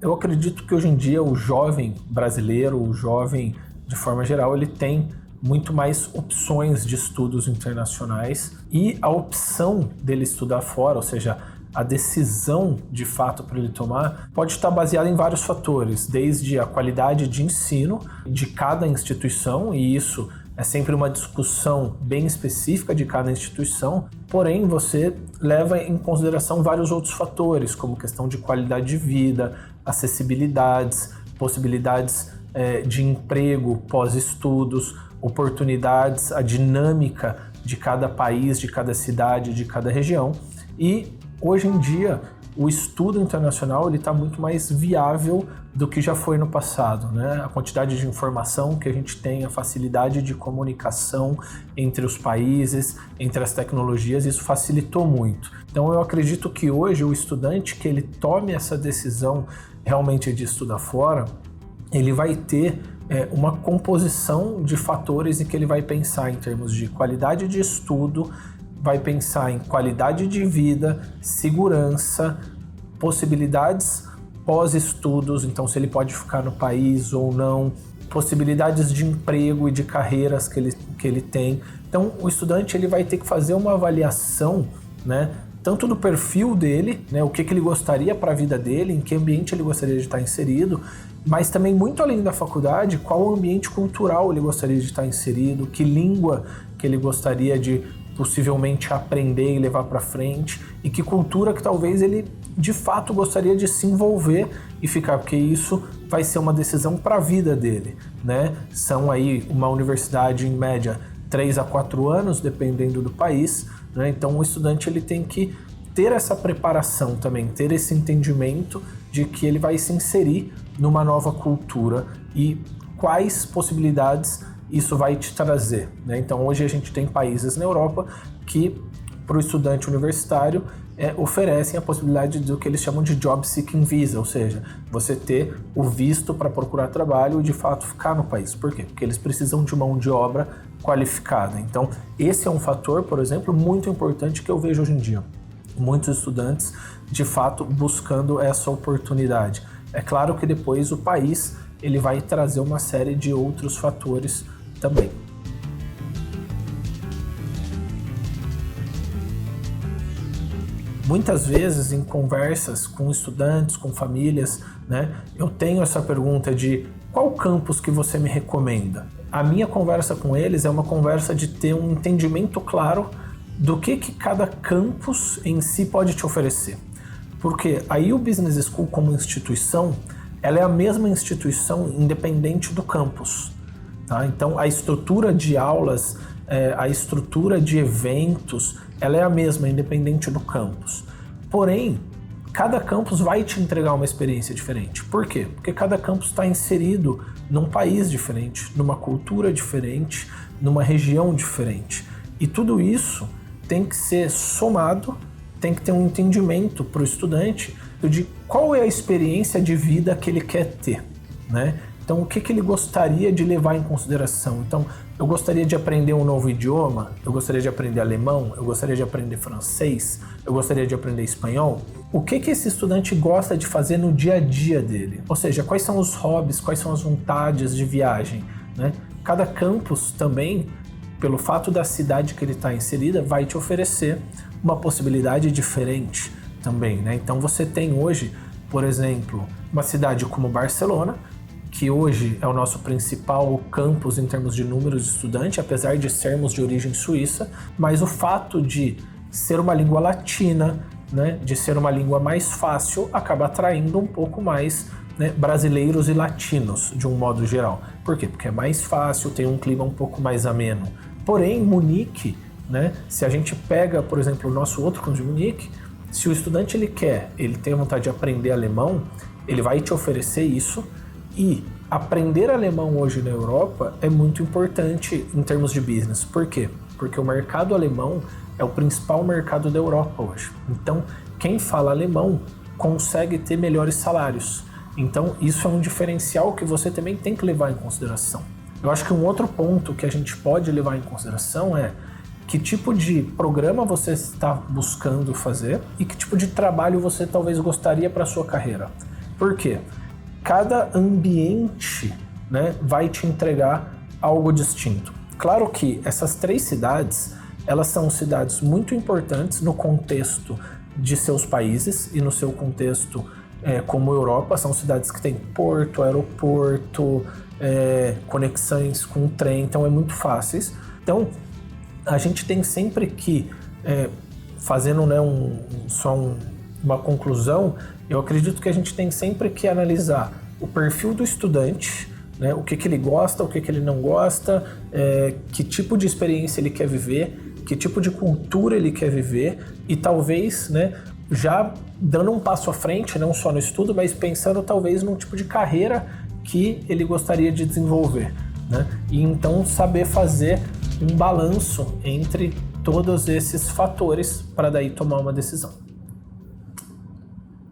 Eu acredito que hoje em dia o jovem brasileiro, o jovem de forma geral, ele tem muito mais opções de estudos internacionais e a opção dele estudar fora, ou seja, a decisão de fato para ele tomar, pode estar baseada em vários fatores, desde a qualidade de ensino de cada instituição, e isso é sempre uma discussão bem específica de cada instituição, porém você leva em consideração vários outros fatores, como questão de qualidade de vida, acessibilidades, possibilidades de emprego pós-estudos, oportunidades, a dinâmica de cada país, de cada cidade, de cada região. E hoje em dia o estudo internacional está muito mais viável do que já foi no passado, né? A quantidade de informação que a gente tem, a facilidade de comunicação entre os países, entre as tecnologias, isso facilitou muito. Então eu acredito que hoje o estudante que ele tome essa decisão realmente de estudar fora, ele vai ter uma composição de fatores em que ele vai pensar em termos de qualidade de estudo, vai pensar em qualidade de vida, segurança, possibilidades pós-estudos, então se ele pode ficar no país ou não, possibilidades de emprego e de carreiras que ele tem. Então o estudante ele vai ter que fazer uma avaliação, né, tanto do perfil dele, né, o que ele gostaria para a vida dele, em que ambiente ele gostaria de estar inserido, mas também muito além da faculdade, qual ambiente cultural ele gostaria de estar inserido, que língua que ele gostaria de possivelmente aprender e levar para frente, e que cultura que talvez ele de fato gostaria de se envolver e ficar, porque isso vai ser uma decisão para a vida dele, né? São aí uma universidade em média 3 a 4 anos, dependendo do país, né? Então o estudante ele tem que ter essa preparação também, ter esse entendimento de que ele vai se inserir numa nova cultura e quais possibilidades isso vai te trazer, né? Então hoje a gente tem países na Europa que para o estudante universitário oferecem a possibilidade do que eles chamam de Job Seeking Visa, ou seja, você ter o visto para procurar trabalho e de fato ficar no país. Por quê? Porque eles precisam de mão de obra qualificada. Então esse é um fator, por exemplo, muito importante que eu vejo hoje em dia. Muitos estudantes de fato buscando essa oportunidade. É claro que depois o país ele vai trazer uma série de outros fatores também. Muitas vezes em conversas com estudantes, com famílias, né, eu tenho essa pergunta de qual campus que você me recomenda? A minha conversa com eles é uma conversa de ter um entendimento claro do que cada campus em si pode te oferecer. Porque aí o Business School como instituição, ela é a mesma instituição independente do campus. Tá? Então a estrutura de aulas, a estrutura de eventos, ela é a mesma, independente do campus. Porém, cada campus vai te entregar uma experiência diferente. Por quê? Porque cada campus está inserido num país diferente, numa cultura diferente, numa região diferente. E tudo isso tem que ser somado, tem que ter um entendimento para o estudante de qual é a experiência de vida que ele quer ter, né? Então, o que ele gostaria de levar em consideração? Então, eu gostaria de aprender um novo idioma, eu gostaria de aprender alemão, eu gostaria de aprender francês, eu gostaria de aprender espanhol. O que esse estudante gosta de fazer no dia a dia dele? Ou seja, quais são os hobbies, quais são as vontades de viagem, né? Cada campus também, pelo fato da cidade que ele está inserida, vai te oferecer uma possibilidade diferente também, né? Então você tem hoje, por exemplo, uma cidade como Barcelona, que hoje é o nosso principal campus em termos de números de estudantes, apesar de sermos de origem suíça, mas o fato de ser uma língua latina, né, de ser uma língua mais fácil, acaba atraindo um pouco mais, né, brasileiros e latinos, de um modo geral. Por quê? Porque é mais fácil, tem um clima um pouco mais ameno. Porém, Munique, né, se a gente pega, por exemplo, o nosso outro campus de Munique, se o estudante ele tem vontade de aprender alemão, ele vai te oferecer isso. E aprender alemão hoje na Europa é muito importante em termos de business. Por quê? Porque o mercado alemão é o principal mercado da Europa hoje. Então, quem fala alemão consegue ter melhores salários. Então, isso é um diferencial que você também tem que levar em consideração. Eu acho que um outro ponto que a gente pode levar em consideração é que tipo de programa você está buscando fazer e que tipo de trabalho você talvez gostaria para a sua carreira. Por quê? Cada ambiente, né, vai te entregar algo distinto. Claro que essas 3 cidades, elas são cidades muito importantes no contexto de seus países e no seu contexto como Europa. São cidades que têm porto, aeroporto, conexões com trem, então é muito fáceis. Então a gente tem sempre que, fazendo, né, uma conclusão, eu acredito que a gente tem sempre que analisar o perfil do estudante, né, o que ele gosta, o que ele não gosta, que tipo de experiência ele quer viver, que tipo de cultura ele quer viver, e talvez, né, já dando um passo à frente, não só no estudo, mas pensando talvez num tipo de carreira que ele gostaria de desenvolver, né? E então saber fazer um balanço entre todos esses fatores para daí tomar uma decisão.